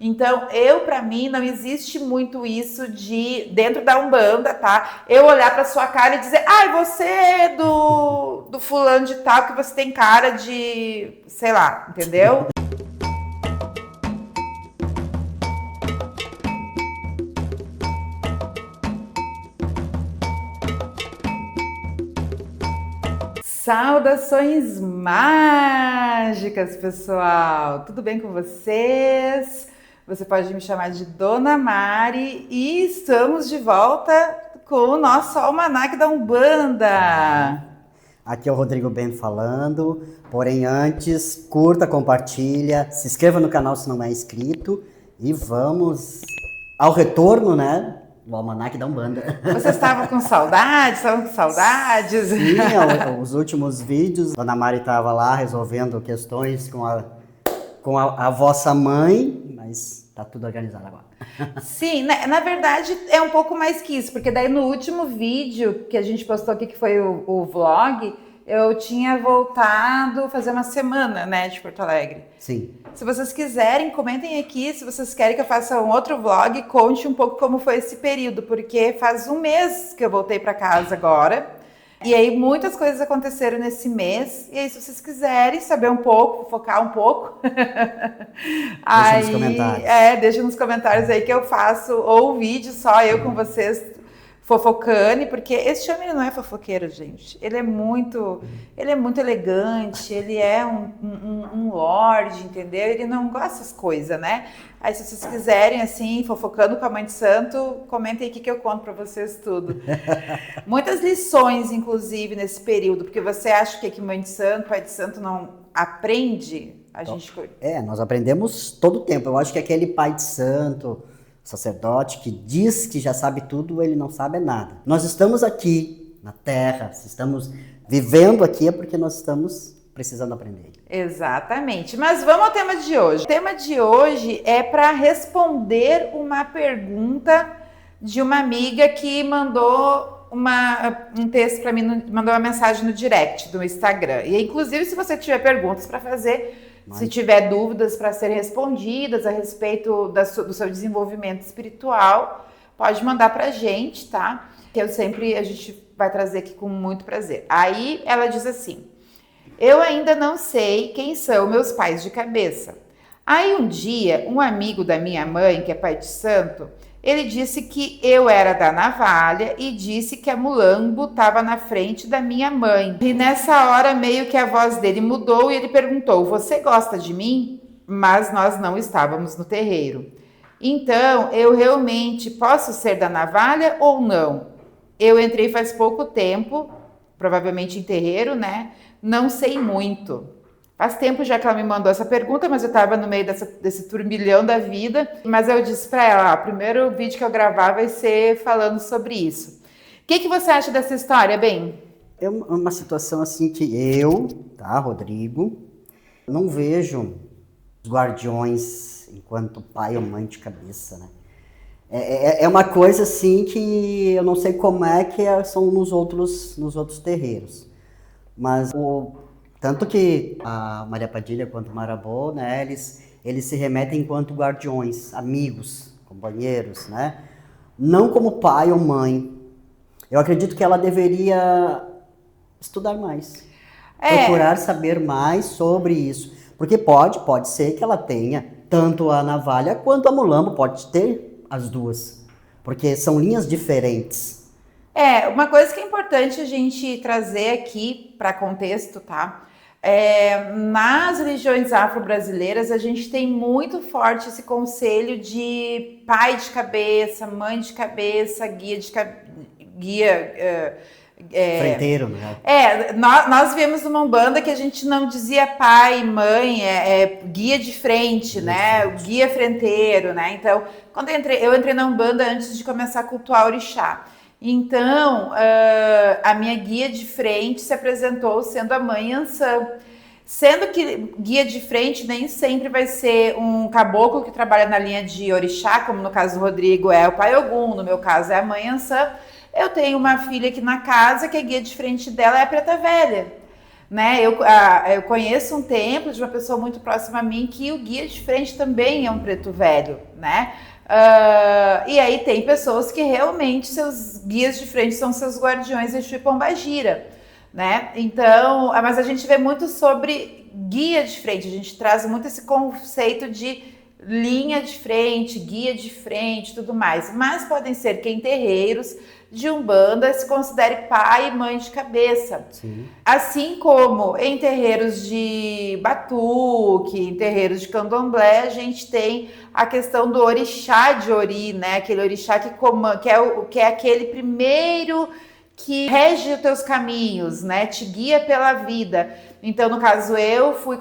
Então, pra mim, não existe muito isso de, dentro da Umbanda, tá? Eu olhar pra sua cara e dizer, ai, você é do fulano de tal, que você tem cara de, sei lá, entendeu? Saudações mágicas, pessoal! Tudo bem com vocês? Você pode me chamar de Dona Mari e estamos de volta com o nosso almanaque da Umbanda. Aqui é o Rodrigo Bento falando, porém antes, curta, compartilha, se inscreva no canal se não é inscrito e vamos ao retorno, né, do almanaque da Umbanda. Vocês estavam com saudades? Estavam com saudades? Sim, os últimos vídeos, Dona Mari estava lá resolvendo questões com a vossa mãe, mas tá tudo organizado agora. Sim, na verdade é um pouco mais que isso, porque daí no último vídeo que a gente postou aqui, que foi o vlog, eu tinha voltado fazer uma semana, né, de Porto Alegre. Sim. Se vocês quiserem, comentem aqui, se vocês querem que eu faça um outro vlog, conte um pouco como foi esse período, porque faz um mês que eu voltei para casa agora. E aí muitas coisas aconteceram nesse mês. E aí, se vocês quiserem saber um pouco, focar um pouco, Deixa nos comentários. deixa nos comentários aí que eu faço ou um vídeo só eu com vocês fofocando, porque esse homem não é fofoqueiro, gente. Ele é muito elegante, ele é um lorde, entendeu? Ele não gosta dessas coisas, né? Aí, se vocês quiserem, assim, fofocando com a Mãe de Santo, comentem aqui que eu conto pra vocês tudo. Muitas lições, inclusive, nesse período, porque você acha que Mãe de Santo, Pai de Santo não aprende? Nós aprendemos todo o tempo. Eu acho que aquele pai de santo, sacerdote, que diz que já sabe tudo, ele não sabe nada. Nós estamos aqui na Terra, se estamos vivendo aqui é porque nós estamos precisando aprender. Exatamente. Mas vamos ao tema de hoje. O tema de hoje é para responder uma pergunta de uma amiga que mandou um texto para mim, mandou uma mensagem no direct do Instagram. E inclusive, se você tiver perguntas para fazer, se tiver dúvidas para serem respondidas a respeito do seu desenvolvimento espiritual, pode mandar para a gente, tá? Que a gente vai trazer aqui com muito prazer. Aí ela diz assim: eu ainda não sei quem são meus pais de cabeça. Aí um dia, um amigo da minha mãe, que é pai de santo, ele disse que eu era da navalha e disse que a Mulambo estava na frente da minha mãe. E nessa hora, meio que a voz dele mudou e ele perguntou: você gosta de mim? Mas nós não estávamos no terreiro. Então, eu realmente posso ser da navalha ou não? Eu entrei faz pouco tempo, provavelmente em terreiro, né? Não sei muito. Faz tempo já que ela me mandou essa pergunta, mas eu estava no meio desse turbilhão da vida. Mas eu disse para ela: o primeiro vídeo que eu gravar vai ser falando sobre isso. O que você acha dessa história, bem? É uma situação assim que Rodrigo, não vejo os guardiões enquanto pai ou mãe de cabeça, né? É uma coisa assim que eu não sei como é que são nos outros terreiros. Mas tanto que a Maria Padilha quanto o Marabô, né, eles se remetem enquanto guardiões, amigos, companheiros, né? Não como pai ou mãe. Eu acredito que ela deveria estudar mais, procurar saber mais sobre isso. Porque pode ser que ela tenha tanto a navalha quanto a Mulambo, pode ter as duas, porque são linhas diferentes. Uma coisa que é importante a gente trazer aqui para contexto, tá? Nas religiões afro-brasileiras, a gente tem muito forte esse conselho de pai de cabeça, mãe de cabeça, Frenteiro, né? Nós viemos numa Umbanda que a gente não dizia pai, mãe, guia de frente, né? O guia frenteiro, né? Então, quando eu entrei na Umbanda antes de começar a cultuar orixá. Então, a minha guia de frente se apresentou sendo a mãe Ansã. Sendo que guia de frente nem sempre vai ser um caboclo que trabalha na linha de orixá, como no caso do Rodrigo é o pai Ogum, no meu caso é a mãe Ansã. Eu tenho uma filha aqui na casa que a guia de frente dela é a Preta Velha. né? Eu conheço um templo de uma pessoa muito próxima a mim que o guia de frente também é um preto velho, né? E aí tem pessoas que realmente seus guias de frente são seus guardiões Exu e Pombagira, né? Então, mas a gente vê muito sobre guia de frente, a gente traz muito esse conceito de linha de frente, guia de frente, tudo mais. Mas podem ser que em terreiros de Umbanda se considere pai e mãe de cabeça. Sim. Assim como em terreiros de batuque, em terreiros de candomblé, a gente tem a questão do orixá de Ori, né? Aquele orixá que é aquele primeiro que rege os teus caminhos, né? Te guia pela vida. Então, no caso, eu fui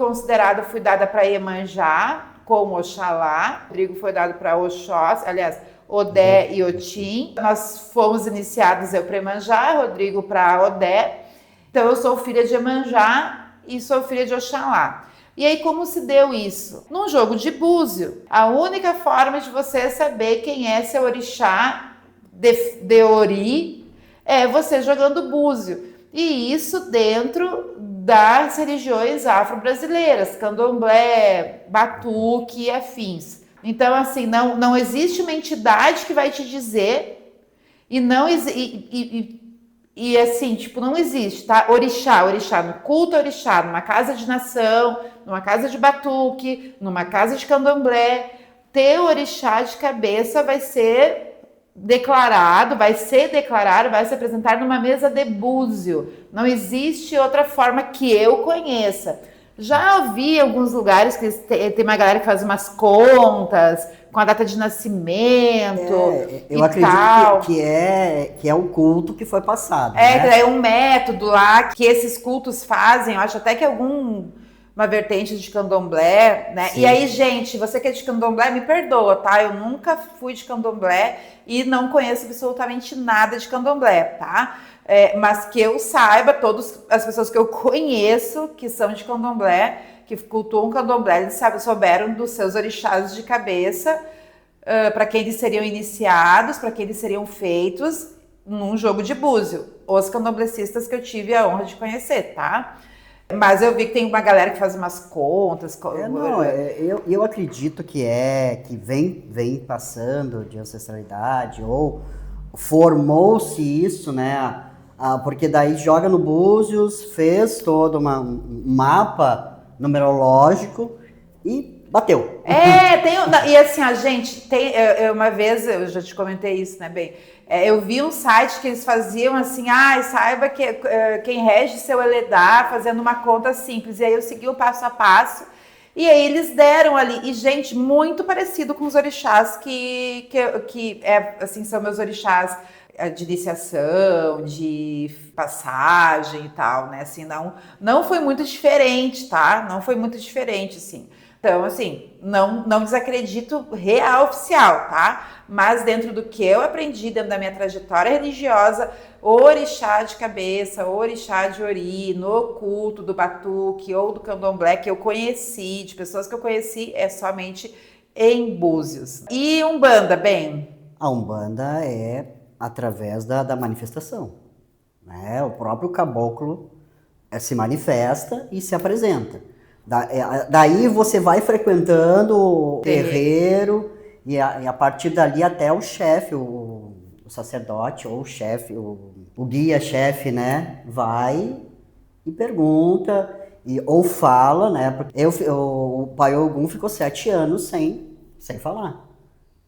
dada para Iemanjá, com Oxalá. Rodrigo foi dado para Oxós, aliás, Odé e Otim. Nós fomos iniciados, eu para Iemanjá, Rodrigo para Odé. Então, eu sou filha de Iemanjá e sou filha de Oxalá. E aí, como se deu isso? Num jogo de búzio. A única forma de você saber quem é seu orixá de Ori é você jogando búzio. E isso dentro das religiões afro-brasileiras, candomblé, batuque e afins. Então, assim, não existe uma entidade que vai te dizer assim, tipo, não existe, tá? Orixá, no culto orixá, numa casa de nação, numa casa de batuque, numa casa de candomblé, ter orixá de cabeça vai ser declarado, vai se apresentar numa mesa de búzio. Não existe outra forma que eu conheça. Já ouvi em alguns lugares que tem uma galera que faz umas contas com a data de nascimento. Eu acredito que é o culto que foi passado. É um método lá que esses cultos fazem. Eu acho até que uma vertente de candomblé, né? Sim. E aí, gente, você que é de candomblé, me perdoa, tá? Eu nunca fui de candomblé e não conheço absolutamente nada de candomblé, tá? Mas que eu saiba, todas as pessoas que eu conheço que são de candomblé, que cultuam candomblé, eles souberam dos seus orixás de cabeça, para quem eles seriam iniciados, para quem eles seriam feitos num jogo de búzio. Os candomblecistas que eu tive a honra de conhecer, tá? Mas eu vi que tem uma galera que faz umas contas. Eu acredito que vem passando de ancestralidade, ou formou-se isso, né? Porque daí joga no Búzios, fez todo um mapa numerológico e bateu. E assim, a gente tem. Uma vez, eu já te comentei isso, né, bem? Eu vi um site que eles faziam assim, saiba que quem rege seu Eledá, fazendo uma conta simples. E aí eu segui o passo a passo. E aí eles deram ali. E, gente, muito parecido com os orixás que assim, são meus orixás de iniciação, de passagem e tal, né? Assim, não foi muito diferente, tá? Não foi muito diferente, assim. Então, assim, não desacredito real oficial, tá? Mas dentro do que eu aprendi, dentro da minha trajetória religiosa, orixá de cabeça, orixá de Ori, no culto do batuque ou do candomblé que eu conheci, de pessoas que eu conheci, é somente em Búzios. E Umbanda, bem? A Umbanda é através da manifestação, né? O próprio caboclo se manifesta e se apresenta. Daí você vai frequentando o terreiro e a partir dali até o chefe, o sacerdote ou o chefe, o guia-chefe, né? Vai e pergunta ou fala, né? Porque o pai Ogum ficou 7 anos sem falar.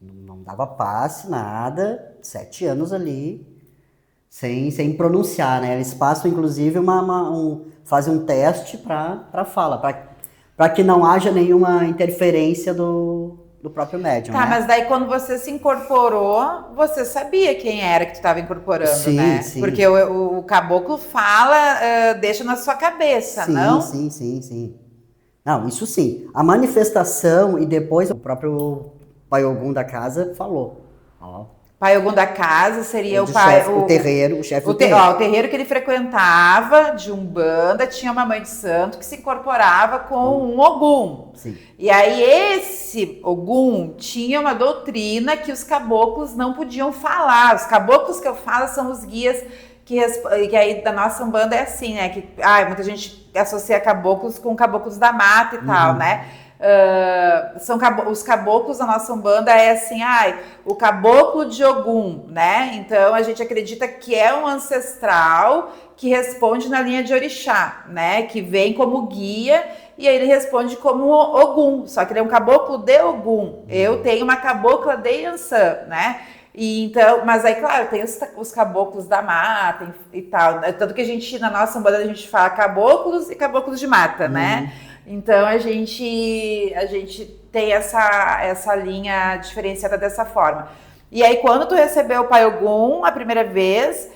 Não dava passe, nada, 7 anos ali sem pronunciar, né? Eles passam, inclusive, fazem um teste para fala, para que não haja nenhuma interferência do próprio médium. Tá, né? Mas daí quando você se incorporou, você sabia quem era que tu estava incorporando, sim, né? Sim. Porque o caboclo fala, deixa na sua cabeça, sim, não? Sim. Não, isso sim. A manifestação e depois o próprio Pai Ogum da casa falou. Pai Ogum da casa seria o chefe do terreiro. O terreiro que ele frequentava de Umbanda tinha uma mãe de santo que se incorporava com um Ogum. Sim. E aí esse Ogum tinha uma doutrina que os caboclos não podiam falar. Os caboclos que eu falo são os guias que aí da nossa Umbanda é assim, né? Que muita gente associa caboclos com caboclos da mata e tal, né? Os caboclos da nossa Umbanda é assim, o caboclo de Ogum, né? Então a gente acredita que é um ancestral que responde na linha de orixá, né? Que vem como guia e aí ele responde como Ogum, só que ele é um caboclo de Ogum. Eu tenho uma cabocla de Iansã, né? E então, mas aí, claro, tem os caboclos da mata e tal, né? Tanto que a gente, na nossa Umbanda, a gente fala caboclos e caboclos de mata, né? Então a gente tem essa linha diferenciada dessa forma. E aí, quando tu recebeu o Pai Ogum a primeira vez,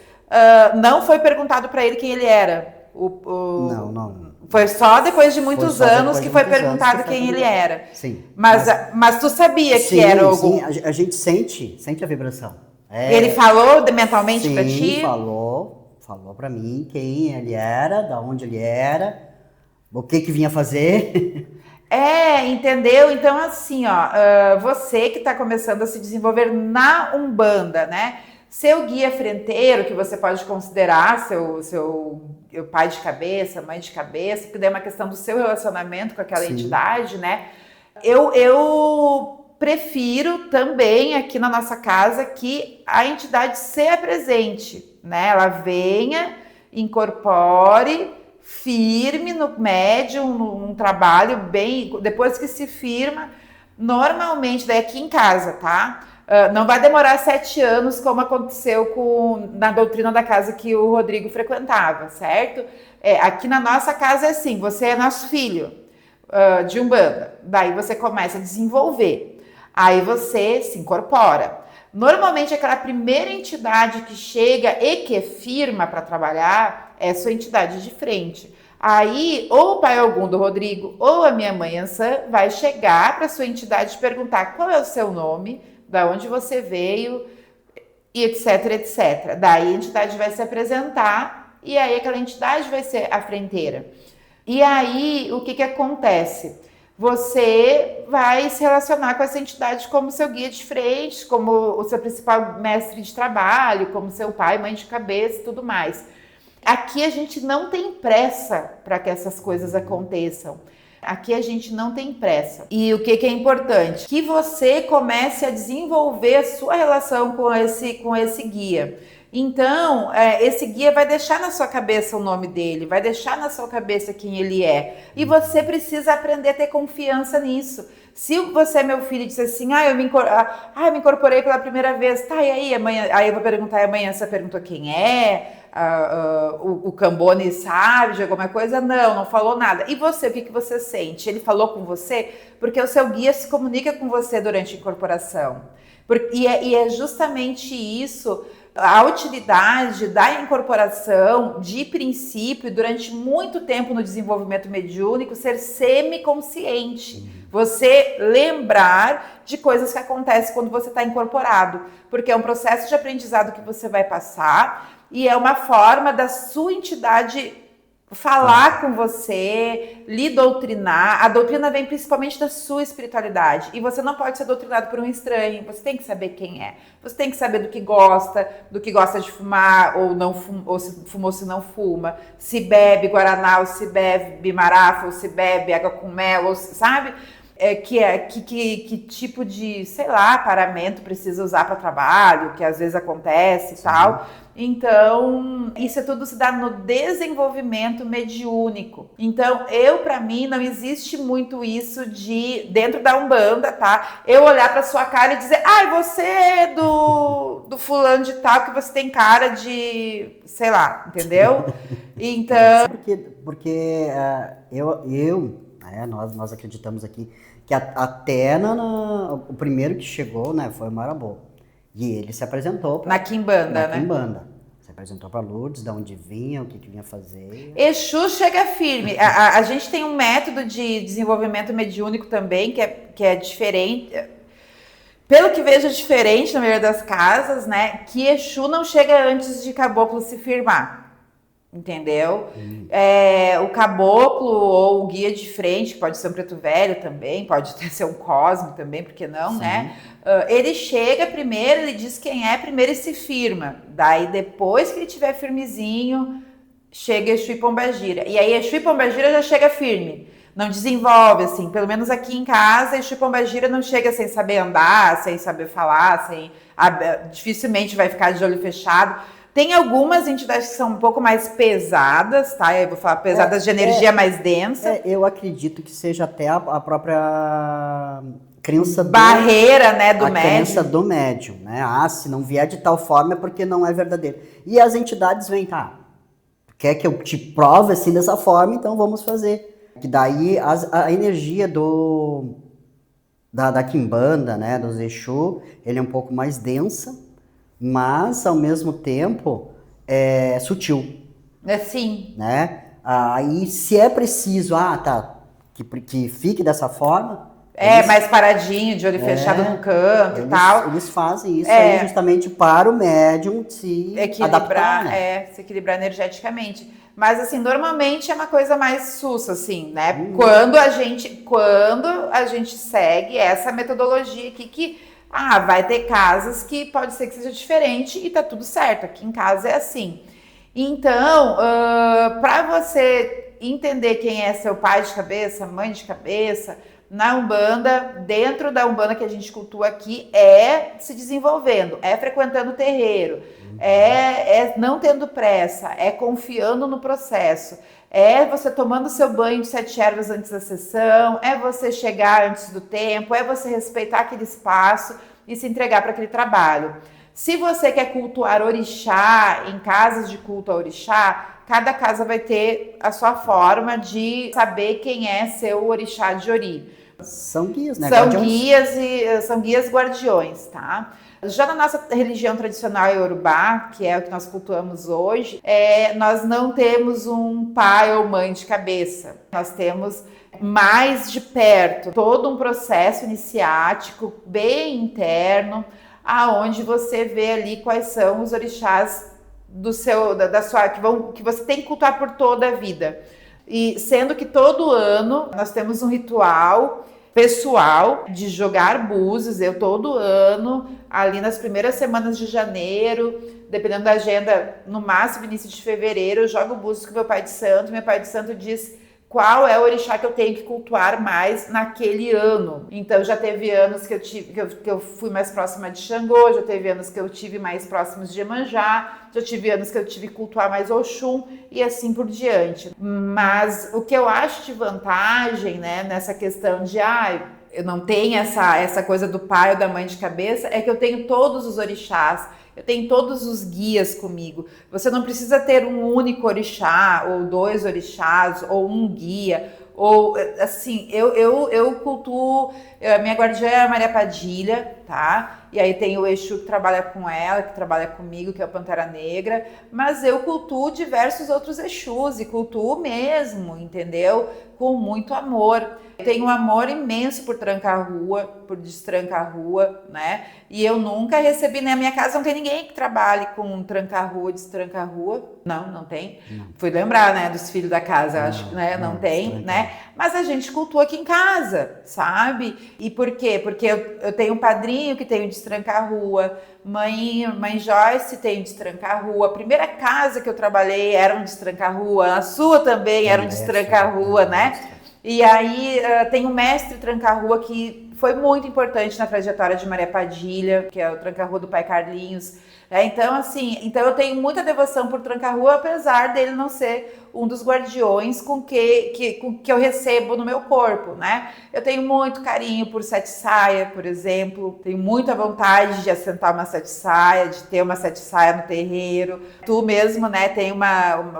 não foi perguntado para ele quem ele era? Não. Foi só depois de muitos anos que foi perguntado quem ele era. Sim. Mas tu sabia que era Ogum? Sim, a gente sente a vibração. Ele falou mentalmente para ti? Sim, falou para mim quem ele era, da onde ele era, o que vinha fazer. Entendeu? Então, assim, você que está começando a se desenvolver na Umbanda, né? Seu guia frenteiro, que você pode considerar seu pai de cabeça, mãe de cabeça, porque daí é uma questão do seu relacionamento com aquela entidade, né? Eu prefiro também aqui na nossa casa que a entidade se apresente, né? Ela venha, incorpore, firme no médium, num trabalho bem... Depois que se firma, normalmente, daí aqui em casa, tá? Não vai demorar 7 anos, como aconteceu na doutrina da casa que o Rodrigo frequentava, certo? Aqui na nossa casa é assim, você é nosso filho de Umbanda, daí você começa a desenvolver, aí você se incorpora. Normalmente aquela primeira entidade que chega e que firma para trabalhar é a sua entidade de frente. Aí, ou o pai Ogum do Rodrigo, ou a minha mãe Iansã vai chegar para sua entidade e perguntar qual é o seu nome, da onde você veio, e etc, etc. Daí a entidade vai se apresentar e aí aquela entidade vai ser a frenteira. E aí, o que acontece? Você vai se relacionar com essa entidade como seu guia de frente, como o seu principal mestre de trabalho, como seu pai, mãe de cabeça e tudo mais. Aqui a gente não tem pressa para que essas coisas aconteçam. Aqui a gente não tem pressa. E o que é importante? Que você comece a desenvolver a sua relação com esse guia. Então, esse guia vai deixar na sua cabeça o nome dele, vai deixar na sua cabeça quem ele é. E você precisa aprender a ter confiança nisso. Se você, meu filho, disser assim, eu me incorporei pela primeira vez, tá, e aí, amanhã? Aí eu vou perguntar, amanhã você perguntou quem é? O Cambone sabe de alguma coisa? Não falou nada. E você, o que você sente? Ele falou com você? Porque o seu guia se comunica com você durante a incorporação. E é justamente isso, a utilidade da incorporação, de princípio, durante muito tempo no desenvolvimento mediúnico, ser semiconsciente. Você lembrar de coisas que acontecem quando você está incorporado. Porque é um processo de aprendizado que você vai passar e é uma forma da sua entidade falar com você, lhe doutrinar. A doutrina vem principalmente da sua espiritualidade. E você não pode ser doutrinado por um estranho. Você tem que saber quem é. Você tem que saber do que gosta de fumar ou não ou se fumou, se não fuma. Se bebe guaraná ou se bebe marafa ou se bebe água com mel, ou, sabe? Que tipo de, sei lá, paramento precisa usar para trabalho, que às vezes acontece e tal. Então, isso é tudo se dá no desenvolvimento mediúnico. Então, para mim, não existe muito isso de, dentro da Umbanda, tá? Eu olhar pra sua cara e dizer, você é do fulano de tal, que você tem cara de, sei lá, entendeu? Então... Porque nós acreditamos aqui que até o primeiro que chegou, né, foi o Marabô. E ele se apresentou na Quimbanda, né? Quimbanda. Se apresentou para Lourdes, de onde vinha, o que vinha fazer. Exu chega firme. A gente tem um método de desenvolvimento mediúnico também, que é diferente. Pelo que vejo, é diferente na maioria das casas, né? Que Exu não chega antes de caboclo se firmar. entendeu? O caboclo ou o guia de frente, pode ser um preto velho também, pode ser um cosmo também, porque não, Sim. né? Ele chega primeiro, ele diz quem é primeiro e se firma. Daí depois que ele estiver firmezinho, chega Exu e Pombagira. E aí Exu e Pombagira já chega firme. Não desenvolve, assim, pelo menos aqui em casa, Exu e Pombagira não chega sem saber andar, sem saber falar, dificilmente vai ficar de olho fechado. Tem algumas entidades que são um pouco mais pesadas, tá? Eu vou falar pesadas de energia mais densa. Eu acredito que seja até a própria crença barreira, né, do médium. A crença do médium, né? Se não vier de tal forma é porque não é verdadeiro. E as entidades vêm, quer que eu te prove assim dessa forma, então vamos fazer. Que daí a energia da Quimbanda, né, dos Exu, ele é um pouco mais densa, mas ao mesmo tempo é sutil. Sim. Né? Aí se é preciso, que fique dessa forma. Mais paradinho, de olho fechado no canto e tal. Eles fazem isso aí justamente para o médium se adaptar, né? Se equilibrar energeticamente. Mas, assim, normalmente é uma coisa mais sussa, assim, né? Quando a gente segue essa metodologia aqui que, vai ter casas que pode ser que seja diferente e tá tudo certo. Aqui em casa é assim. Então, para você entender quem é seu pai de cabeça, mãe de cabeça, na Umbanda, dentro da Umbanda que a gente cultua aqui, é se desenvolvendo, é frequentando o terreiro, é não tendo pressa, é confiando no processo, é você tomando seu banho de 7 ervas antes da sessão, é você chegar antes do tempo, é você respeitar aquele espaço e se entregar para aquele trabalho. Se você quer cultuar orixá, em casas de culto a orixá, cada casa vai ter a sua forma de saber quem é seu orixá de ori. São guias, né? São guias guardiões, tá? Já na nossa religião tradicional iorubá, que é o que nós cultuamos hoje, nós não temos um pai ou mãe de cabeça. Nós temos mais de perto todo um processo iniciático bem interno, aonde você vê ali quais são os orixás que você tem que cultuar por toda a vida. E sendo que todo ano nós temos um ritual pessoal de jogar búzios. Eu todo ano, ali nas primeiras semanas de janeiro, dependendo da agenda, no máximo início de fevereiro, eu jogo búzios com meu pai de santo. Meu pai de santo diz qual é o orixá que eu tenho que cultuar mais naquele ano. Então já teve anos que eu fui mais próxima de Xangô, já teve anos que eu tive mais próximos de Iemanjá, já tive anos que eu tive que cultuar mais Oxum e assim por diante. Mas o que eu acho de vantagem, né, nessa questão de eu não tenho essa coisa do pai ou da mãe de cabeça, é que eu tenho todos os orixás, eu tenho todos os guias comigo. Você não precisa ter um único orixá, ou 2 orixás, ou um guia, ou assim, eu cultuo, a minha guardiã é a Maria Padilha, tá? E aí tem o Exu que trabalha com ela, que trabalha comigo, que é o Pantera Negra, mas eu cultuo diversos outros Exus, e cultuo mesmo, entendeu? Com muito amor. Eu tenho um amor imenso por tranca-rua, por destranca-rua, né? E eu nunca recebi, na minha casa não tem ninguém que trabalhe com tranca-rua, destranca-rua. Não tem. Não. Fui lembrar, né, dos filhos da casa, acho que, né, não tem, né? Mas a gente cultua aqui em casa, sabe? E por quê? Porque eu tenho um padrinho que tem o destranca-rua, mãe Joyce tem o destranca-rua, a primeira casa que eu trabalhei era um destranca-rua, a sua também era um destranca-rua, né? E aí tem o mestre tranca-rua que foi muito importante na trajetória de Maria Padilha, que é o tranca-rua do pai Carlinhos. Então, assim, eu tenho muita devoção por tranca-rua, apesar dele não ser um dos guardiões com que eu recebo no meu corpo, né? Eu tenho muito carinho por sete saia, por exemplo. Tenho muita vontade de assentar uma sete saia, de ter uma sete saia no terreiro. Tu mesmo, né,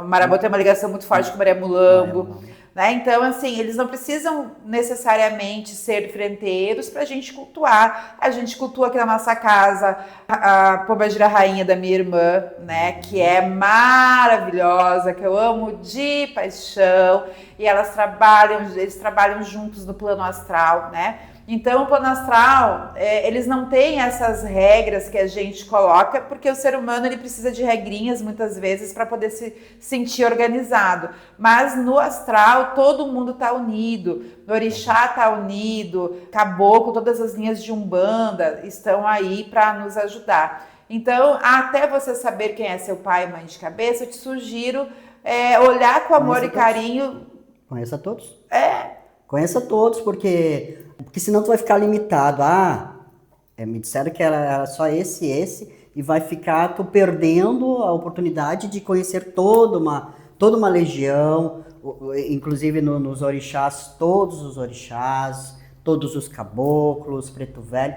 Marabô tem uma ligação muito forte com Maria Mulambo. Né? Então, assim, eles não precisam necessariamente ser frenteiros para a gente cultuar. A gente cultua aqui na nossa casa a Pombagira Rainha da minha irmã, né? Que é maravilhosa, que eu amo de paixão. E eles trabalham juntos no plano astral, né? Então, o plano astral, eles não têm essas regras que a gente coloca, porque o ser humano ele precisa de regrinhas muitas vezes para poder se sentir organizado. Mas no astral, todo mundo está unido, o orixá está unido, caboclo, todas as linhas de Umbanda estão aí para nos ajudar. Então, até você saber quem é seu pai e mãe de cabeça, eu te sugiro olhar com amor e carinho. Conheça todos. É. Conheça todos, porque senão tu vai ficar limitado. Me disseram que era só esse, e vai ficar tu perdendo a oportunidade de conhecer toda uma legião, inclusive nos orixás, todos os orixás, todos os caboclos, preto velho.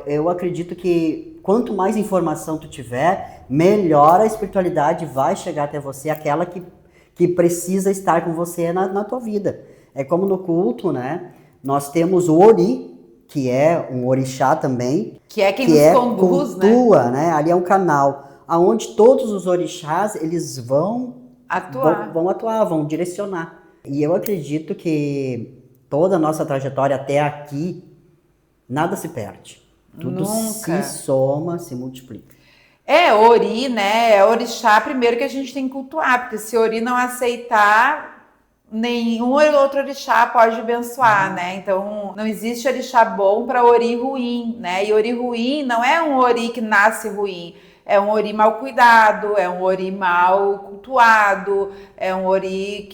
Eu acredito que quanto mais informação tu tiver, melhor a espiritualidade vai chegar até você, aquela que precisa estar com você na tua vida. É como no culto, né? Nós temos o Ori, que é um orixá também. Que é quem nos conduz, cultua, né? Ali é um canal, onde todos os orixás, eles vão atuar, vão direcionar. E eu acredito que toda a nossa trajetória até aqui, nada se perde. Tudo Nunca. se soma, se multiplica. Ori, né? É orixá primeiro que a gente tem que cultuar, porque se Ori não aceitar, nenhum outro orixá pode abençoar, né? Então, não existe orixá bom para Ori ruim, né? E Ori ruim não é um Ori que nasce ruim, é um Ori mal cuidado, é um Ori mal cultuado, é um Ori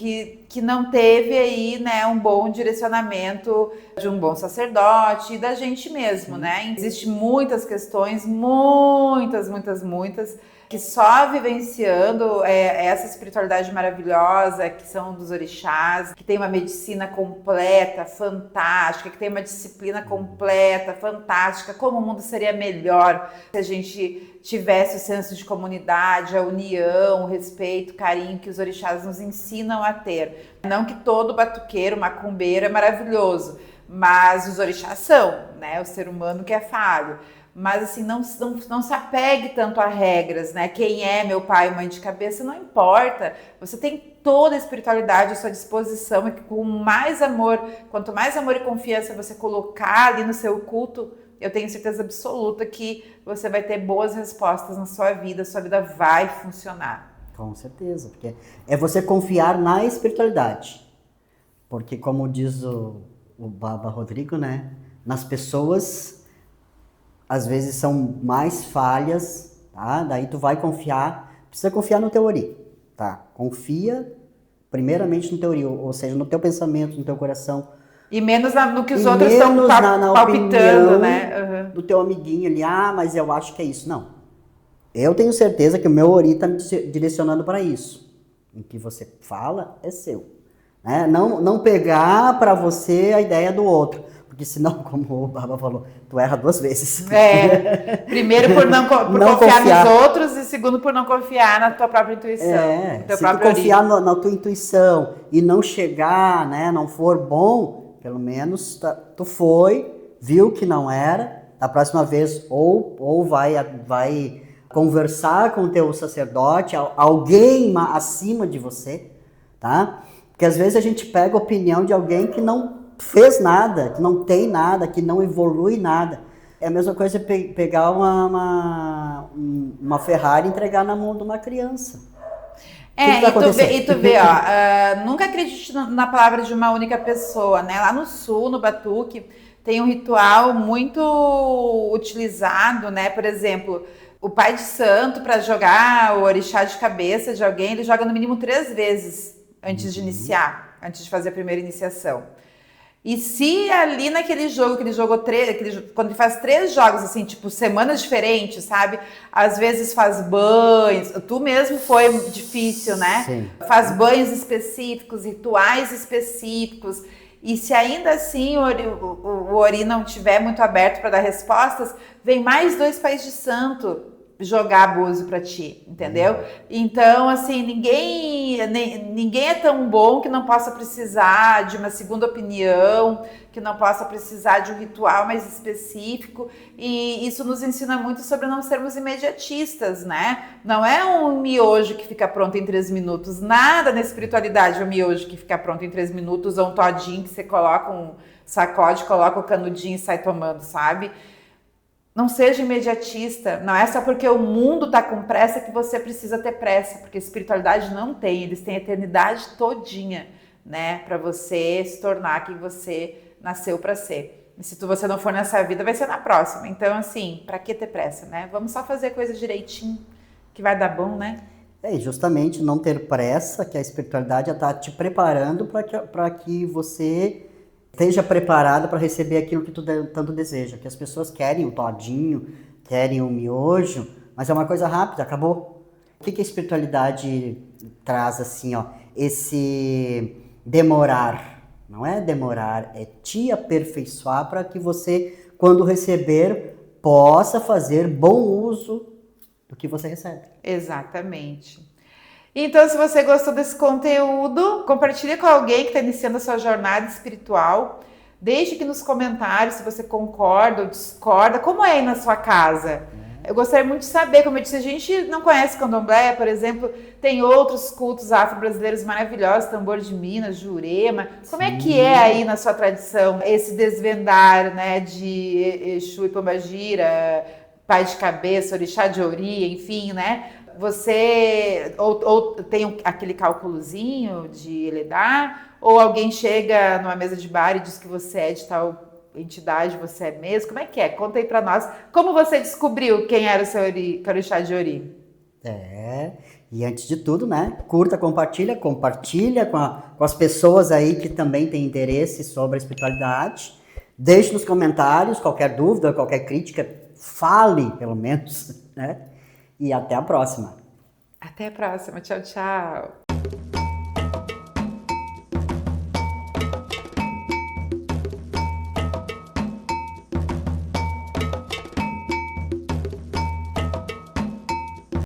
que não teve aí, né, um bom direcionamento de um bom sacerdote e da gente mesmo, né? Existem muitas questões, muitas, que só vivenciando essa espiritualidade maravilhosa, que são dos orixás, que tem uma medicina completa, fantástica, que tem uma disciplina completa, fantástica, como o mundo seria melhor se a gente tivesse o senso de comunidade, a união, o respeito, o carinho que os orixás nos ensinam a ter. Não que todo batuqueiro, macumbeiro é maravilhoso, mas os orixás são, né? O ser humano que é falho. Mas assim, não se apegue tanto a regras, né? Quem é meu pai e mãe de cabeça, não importa. Você tem toda a espiritualidade à sua disposição, e com mais amor, quanto mais amor e confiança você colocar ali no seu culto, eu tenho certeza absoluta que você vai ter boas respostas na sua vida vai funcionar. Com certeza, porque é você confiar na espiritualidade. Porque como diz o Baba Rodrigo, né? Nas pessoas às vezes são mais falhas, tá? Daí tu vai precisa confiar no teu Ori, tá? Confia primeiramente no teu Ori, ou seja, no teu pensamento, no teu coração. E menos no que os outros estão palpitando, né? Do teu amiguinho ali, mas eu acho que é isso. Não. Eu tenho certeza que o meu Ori está me direcionando para isso. O que você fala é seu. Né? Não pegar para você a ideia do outro. Porque senão, como o Baba falou, tu erra 2 vezes. Primeiro por não confiar nos outros e segundo por não confiar na tua própria intuição. Se tu confiar na tua intuição e não chegar, né, não for bom, pelo menos tu viu que não era, da próxima vez ou vai conversar com o teu sacerdote, alguém acima de você, tá? Porque às vezes a gente pega a opinião de alguém que não fez nada, que não tem nada, que não evolui nada. É a mesma coisa pegar uma Ferrari e entregar na mão de uma criança. E tu vê, ó, nunca acredite na palavra de uma única pessoa, né? Lá no sul, no Batuque, tem um ritual muito utilizado, né? Por exemplo, o pai de santo, para jogar o orixá de cabeça de alguém, ele joga no mínimo 3 vezes antes de iniciar, antes de fazer a primeira iniciação. E se ali naquele jogo que ele jogou quando ele faz 3 jogos, assim, tipo, semanas diferentes, sabe? Às vezes faz banhos, tu mesmo foi difícil, né? Sim. Faz banhos específicos, rituais específicos. E se ainda assim o Ori não estiver muito aberto para dar respostas, vem mais 2 pais de santo jogar búzio para ti, entendeu? Então, assim, ninguém é tão bom que não possa precisar de uma segunda opinião, que não possa precisar de um ritual mais específico, e isso nos ensina muito sobre não sermos imediatistas, né? Não é um miojo que fica pronto em 3 minutos, nada na espiritualidade é um miojo que fica pronto em 3 minutos, ou um todinho que você coloca sacode, coloca o canudinho e sai tomando, sabe? Não seja imediatista, não é só porque o mundo tá com pressa que você precisa ter pressa, porque a espiritualidade não tem, eles têm a eternidade todinha, né, para você se tornar quem você nasceu para ser. E se você não for nessa vida, vai ser na próxima. Então, assim, para que ter pressa, né? Vamos só fazer coisa direitinho, que vai dar bom, né? E justamente não ter pressa, que a espiritualidade está te preparando para que você esteja preparado para receber aquilo que tu tanto deseja. Que as pessoas querem o todinho, querem o miojo, mas é uma coisa rápida, acabou. O que a espiritualidade traz assim, ó? Esse demorar. Não é demorar, é te aperfeiçoar para que você, quando receber, possa fazer bom uso do que você recebe. Exatamente. Então, se você gostou desse conteúdo, compartilhe com alguém que está iniciando a sua jornada espiritual. Deixe aqui nos comentários se você concorda ou discorda. Como é aí na sua casa? Eu gostaria muito de saber, como eu disse, a gente não conhece Candomblé, por exemplo, tem outros cultos afro-brasileiros maravilhosos, Tambor de Minas, Jurema. Como é que é aí na sua tradição esse desvendar, né, de Exu e Pombagira, Pai de Cabeça, Orixá de Ori, enfim, né? Você ou tem aquele cálculozinho de Eledar, ou alguém chega numa mesa de bar e diz que você é de tal entidade, você é mesmo? Como é que é? Conta aí pra nós. Como você descobriu quem era o seu Orixá de Ori? E antes de tudo, né? Curta, compartilha com as pessoas aí que também têm interesse sobre a espiritualidade. Deixe nos comentários qualquer dúvida, qualquer crítica, fale pelo menos, né? E até a próxima. Até a próxima. Tchau, tchau.